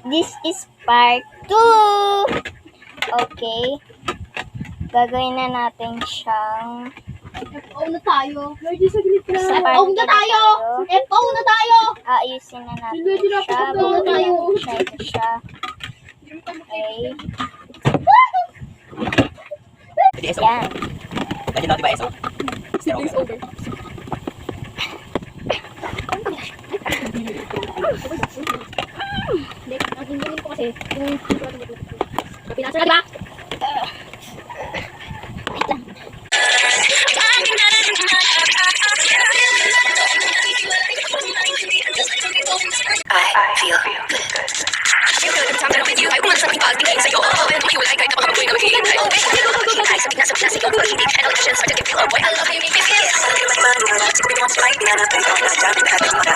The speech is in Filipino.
This is part 2. Okay. Gagawin na natin siyang FO na tayo. Medyo saglit na. Sa FO na tayo. FO na tayo. aayusin na natin Medyo siya. napapagod na tayo. Ito siya. Okay. Pwede SO. Yan. Pwede na, di ba SO? Siblings over. Ang hingin ko kasi, pinasa na ba? Wait lang. I feel good. Feel good every time that I'm with you. I want something positive sa'yo. And if you like, kahit ako mag-uwi na mag-iing tayo. Kahit sabi na sa pinasa ikaw, pag-ibig and elections, I just feel, oh boy, I love you, you make me feel. Siguro yung mga slide na natin, ikaw na sa dami, kahit yung mga